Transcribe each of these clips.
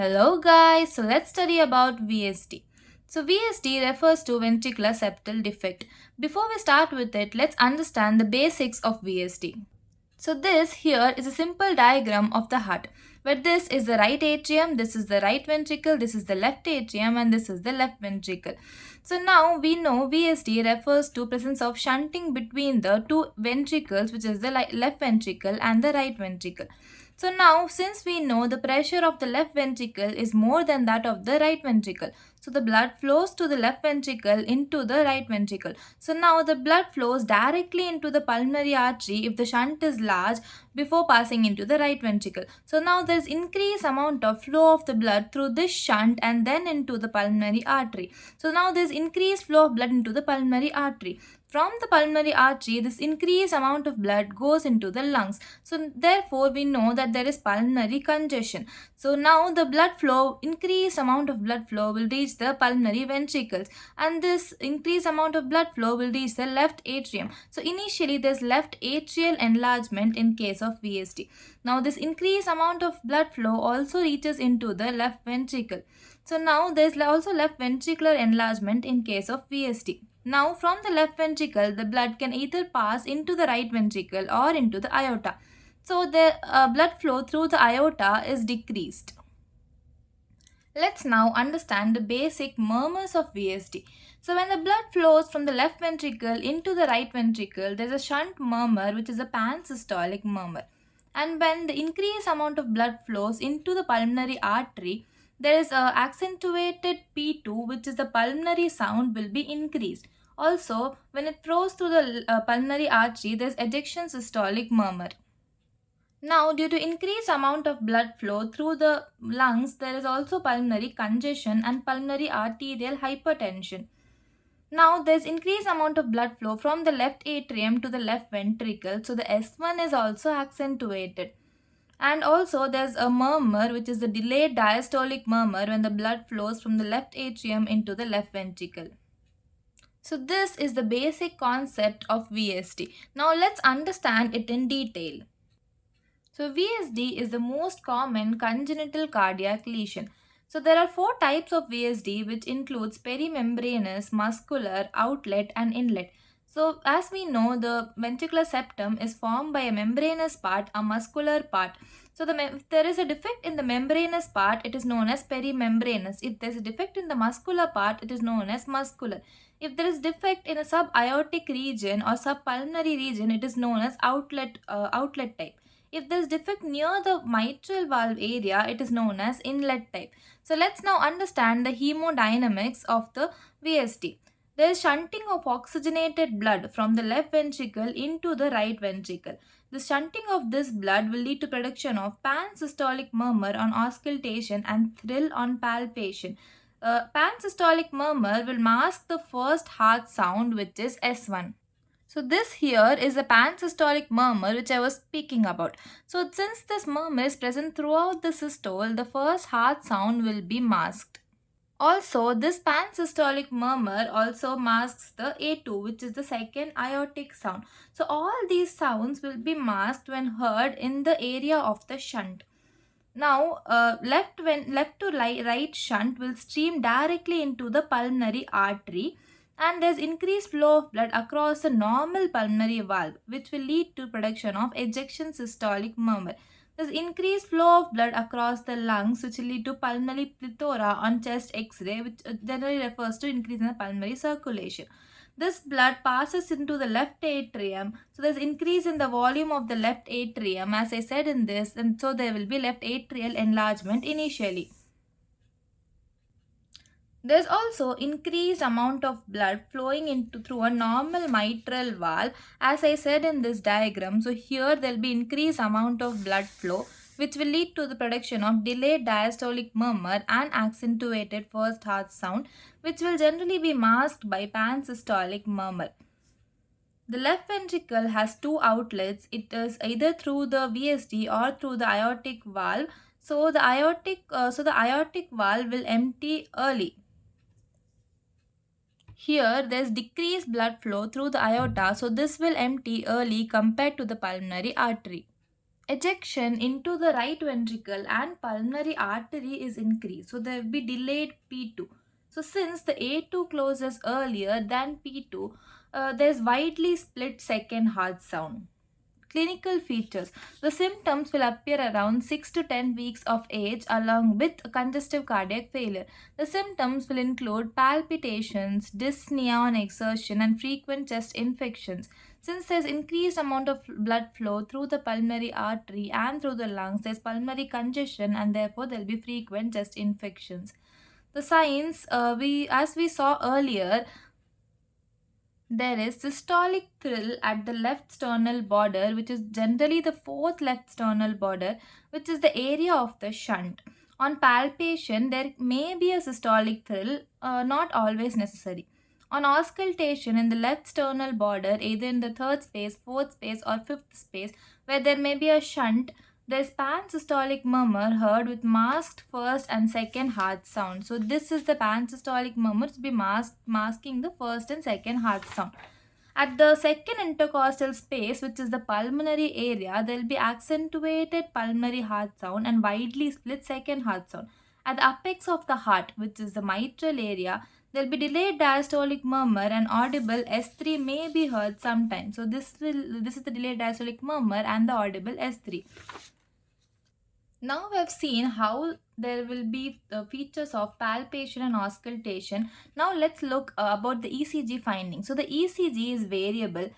Hello guys, so let's study about VSD. So VSD refers to ventricular septal defect. Before we start with it, let's understand the basics of VSD. So this here is a simple diagram of the heart, where this is the right atrium, this is the right ventricle, this is the left atrium and this is the left ventricle. So now we know VSD refers to presence of shunting between the two ventricles, which is the left ventricle and the right ventricle. So now since we know the pressure of the left ventricle is more than that of the right ventricle, so the blood flows to the left ventricle into the right ventricle. So now the blood flows directly into the pulmonary artery if the shunt is large before passing into the right ventricle. So now there is increased amount of flow of the blood through this shunt and then into the pulmonary artery. So now there is increased flow of blood into the pulmonary artery. From the pulmonary artery, this increased amount of blood goes into the lungs. So therefore, we know that there is pulmonary congestion. So now the blood flow, increased amount of blood flow will reach the pulmonary ventricles, and this increased amount of blood flow will reach the left atrium. So initially, there's left atrial enlargement in case of VSD. Now this increased amount of blood flow also reaches into the left ventricle. So now there's also left ventricular enlargement in case of VSD. Now from the left ventricle, the blood can either pass into the right ventricle or into the aorta. So the blood flow through the aorta is decreased. Let's now understand the basic murmurs of VSD. So when the blood flows from the left ventricle into the right ventricle, there is a shunt murmur which is a pansystolic murmur. And when the increased amount of blood flows into the pulmonary artery, there is a accentuated P2, which is the pulmonary sound will be increased. Also, when it flows through the pulmonary artery, there is ejection systolic murmur. Now, due to increased amount of blood flow through the lungs, there is also pulmonary congestion and pulmonary arterial hypertension. Now, there is increased amount of blood flow from the left atrium to the left ventricle, so the S1 is also accentuated. And also there's a murmur, which is the delayed diastolic murmur when the blood flows from the left atrium into the left ventricle. So this is the basic concept of VSD. Now let's understand it in detail. So VSD is the most common congenital cardiac lesion. So there are four types of VSD, which includes perimembranous, muscular, outlet and inlet. So as we know, the ventricular septum is formed by a membranous part, a muscular part. So if there is a defect in the membranous part, it is known as perimembranous. If there is a defect in the muscular part, it is known as muscular. If there is defect in a subaortic region or subpulmonary region, it is known as outlet type. If there is defect near the mitral valve area, it is known as inlet type. So let's now understand the hemodynamics of the VSD. There is shunting of oxygenated blood from the left ventricle into the right ventricle. The shunting of this blood will lead to production of pansystolic murmur on auscultation and thrill on palpation. Pansystolic murmur will mask the first heart sound, which is S1. So this here is a pansystolic murmur which I was speaking about. So since this murmur is present throughout the systole, the first heart sound will be masked. Also, this pansystolic murmur also masks the A2, which is the second aortic sound. So all these sounds will be masked when heard in the area of the shunt. Now, left to right shunt will stream directly into the pulmonary artery, and there's increased flow of blood across the normal pulmonary valve, which will lead to production of ejection systolic murmur. There's increased flow of blood across the lungs, which will lead to pulmonary plethora on chest X-ray, which generally refers to increase in the pulmonary circulation. This blood passes into the left atrium, so there's increase in the volume of the left atrium, as I said in this, and so there will be left atrial enlargement initially. There's also increased amount of blood flowing through a normal mitral valve, as I said in this diagram. So here there will be increased amount of blood flow, which will lead to the production of delayed diastolic murmur and accentuated first heart sound, which will generally be masked by pansystolic murmur. The left ventricle has two outlets. It is either through the VSD or through the aortic valve. So the aortic valve will empty early. Here there is decreased blood flow through the aorta, so this will empty early compared to the pulmonary artery. ejection into the right ventricle and pulmonary artery is increased. So there will be delayed P2. So since the A2 closes earlier than P2, there's widely split second heart sound. Clinical features. The symptoms will appear around 6 to 10 weeks of age along with congestive cardiac failure. The symptoms will include palpitations, dyspnea on exertion, and frequent chest infections. Since there's increased amount of blood flow through the pulmonary artery and through the lungs, there's pulmonary congestion and therefore there'll be frequent chest infections. The signs, as we saw earlier, there is systolic thrill at the left sternal border, which is generally the fourth left sternal border, which is the area of the shunt. On palpation, there may be a systolic thrill, not always necessary. On auscultation in the left sternal border, either in the third space, fourth space, or fifth space, where there may be a shunt, there is pansystolic murmur heard with masked first and second heart sound. So this is the pansystolic murmur to be masking the first and second heart sound. At the second intercostal space, which is the pulmonary area, there will be accentuated pulmonary heart sound and widely split second heart sound. At the apex of the heart, which is the mitral area, there will be delayed diastolic murmur and audible S3 may be heard sometimes. So this is the delayed diastolic murmur and the audible S3. Now we have seen how there will be the features of palpation and auscultation. Now let's look about the ECG findings. So the ECG is variable.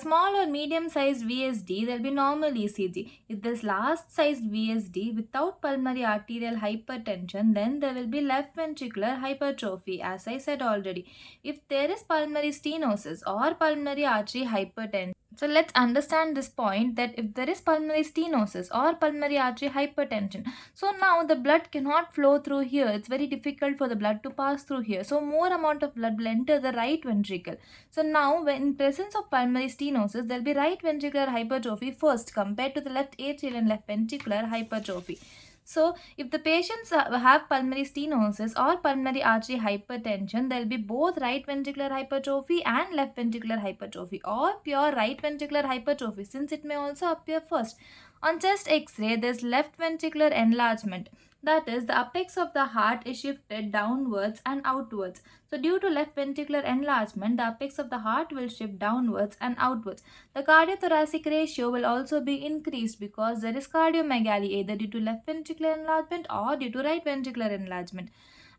Small or medium sized VSD, there will be normal ECG. If there's large sized VSD without pulmonary arterial hypertension, then there will be left ventricular hypertrophy, as I said already. If there is pulmonary stenosis or pulmonary artery hypertension, so let's understand this point, that if there is pulmonary stenosis or pulmonary artery hypertension, so now the blood cannot flow through here. It's very difficult for the blood to pass through here. So more amount of blood will enter the right ventricle. So now when in presence of pulmonary stenosis, there will be right ventricular hypertrophy first compared to the left atrial and left ventricular hypertrophy. So, if the patients have pulmonary stenosis or pulmonary artery hypertension, there will be both right ventricular hypertrophy and left ventricular hypertrophy, or pure right ventricular hypertrophy, since it may also appear first. On chest X-ray, there is left ventricular enlargement. That is, the apex of the heart is shifted downwards and outwards. So, due to left ventricular enlargement, the apex of the heart will shift downwards and outwards. The cardiothoracic ratio will also be increased because there is cardiomegaly either due to left ventricular enlargement or due to right ventricular enlargement.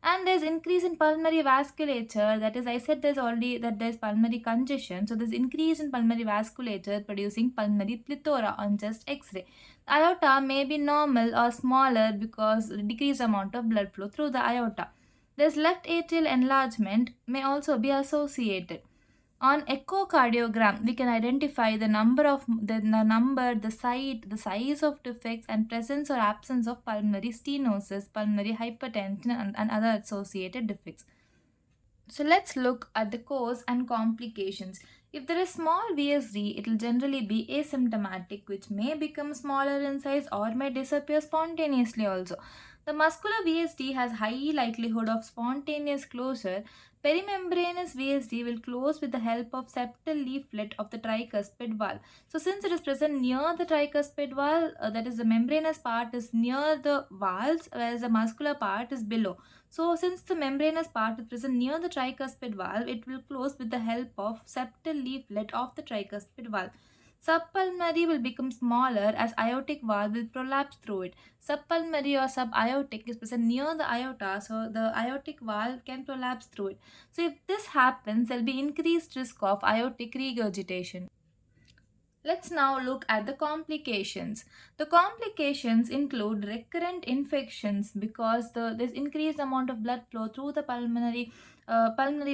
And there's increase in pulmonary vasculature. That is, I said there's already that there's pulmonary congestion. So there's increase in pulmonary vasculature producing pulmonary plethora on chest X-ray. The aorta may be normal or smaller because decreased amount of blood flow through the aorta. This left atrial enlargement may also be associated. On echocardiogram, we can identify the number of the size of defects and presence or absence of pulmonary stenosis, pulmonary hypertension, and other associated defects. So let's look at the cause and complications. If there is small VSD, it will generally be asymptomatic, which may become smaller in size or may disappear spontaneously also. The muscular VSD has high likelihood of spontaneous closure. Perimembranous VSD will close with the help of septal leaflet of the tricuspid valve. So since it is present near the tricuspid valve, that is the membranous part is near the valves, whereas the muscular part is below. So since the membranous part is present near the tricuspid valve, it will close with the help of septal leaflet of the tricuspid valve. Subpulmonary will become smaller as aortic valve will prolapse through it. Subpulmonary or subaortic is present near the aorta, so the aortic valve can prolapse through it. So if this happens, there will be increased risk of aortic regurgitation. Let's now look at the complications. The complications include recurrent infections because there's increased amount of blood flow through the pulmonary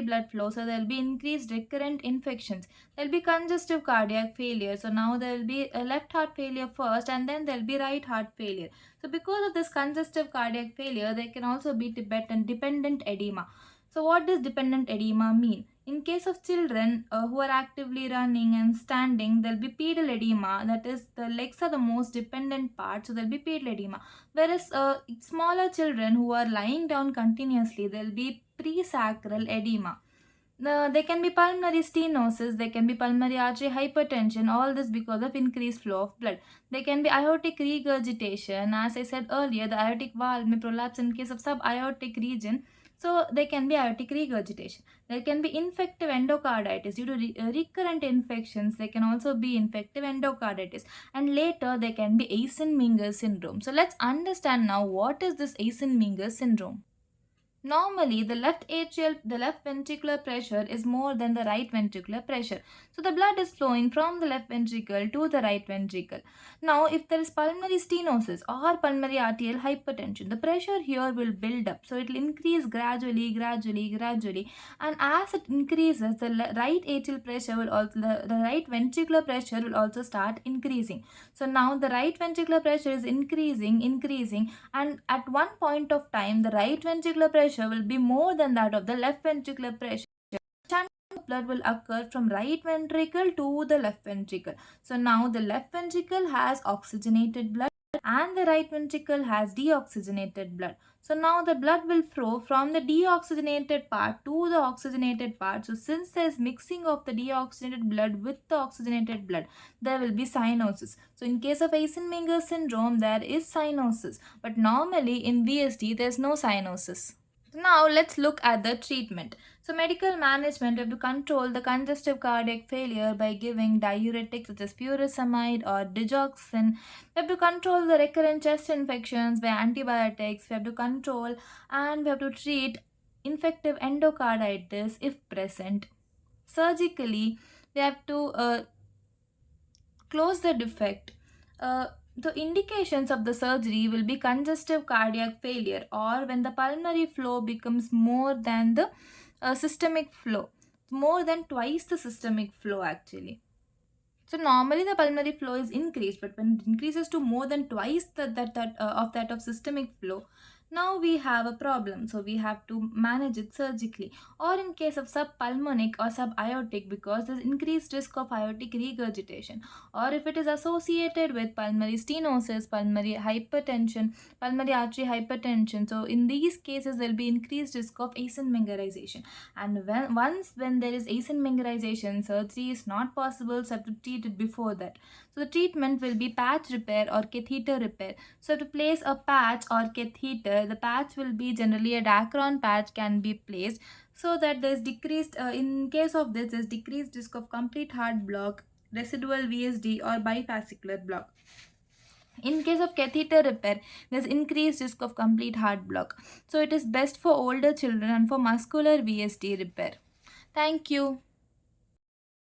blood flow. So there will be increased recurrent infections. There will be congestive cardiac failure. So now there will be a left heart failure first and then there will be right heart failure. So because of this congestive cardiac failure, there can also be dependent edema. So what does dependent edema mean? In case of children who are actively running and standing, there will be pedal edema. That is, the legs are the most dependent part, so there will be pedal edema. Whereas smaller children who are lying down continuously, there will be presacral edema. There can be pulmonary stenosis, there can be pulmonary artery hypertension, all this because of increased flow of blood. There can be aortic regurgitation. As I said earlier, the aortic valve may prolapse in case of subaortic region, so there can be aortic regurgitation. There can be infective endocarditis due to recurrent infections. There can also be infective endocarditis, and later there can be Eisenmenger syndrome. So let's understand now what is this Eisenmenger syndrome. Normally, the left ventricular pressure is more than the right ventricular pressure. So the blood is flowing from the left ventricle to the right ventricle. Now, if there is pulmonary stenosis or pulmonary arterial hypertension, the pressure here will build up. So it will increase gradually, gradually, and as it increases, the right atrial pressure will also the right ventricular pressure will also start increasing. So now the right ventricular pressure is increasing, and at one point of time, the right ventricular pressure will be more than that of the left ventricular pressure. Shunting of blood will occur from right ventricle to the left ventricle. So now the left ventricle has oxygenated blood and the right ventricle has deoxygenated blood. So now the blood will flow from the deoxygenated part to the oxygenated part. So since there is mixing of the deoxygenated blood with the oxygenated blood, there will be cyanosis. So in case of Eisenmenger syndrome, there is cyanosis, but normally in VSD there is no cyanosis. Now let's look at the treatment. So medical management, we have to control the congestive cardiac failure by giving diuretics such as furosemide or digoxin. We have to control the recurrent chest infections by antibiotics. We have to control and we have to treat infective endocarditis if present. Surgically, we have to close the defect. The indications of the surgery will be congestive cardiac failure, or when the pulmonary flow becomes more than the systemic flow, more than twice the systemic flow actually. So normally the pulmonary flow is increased, but when it increases to more than twice that of systemic flow, now we have a problem. So we have to manage it surgically, or in case of subpulmonic or subaortic, because there's increased risk of aortic regurgitation, or if it is associated with pulmonary stenosis, pulmonary hypertension, pulmonary artery hypertension. So in these cases, there will be increased risk of Eisenmengerization, and when there is Eisenmengerization, surgery is not possible. So have to treat it before that. So the treatment will be patch repair or catheter repair. So to place a patch or catheter, the patch will be generally a Dacron patch can be placed, so that there is decreased in case of this, there is decreased risk of complete heart block, residual VSD or bifascicular block. In case of catheter repair, there's increased risk of complete heart block. So it is best for older children and for muscular VSD repair. Thank you.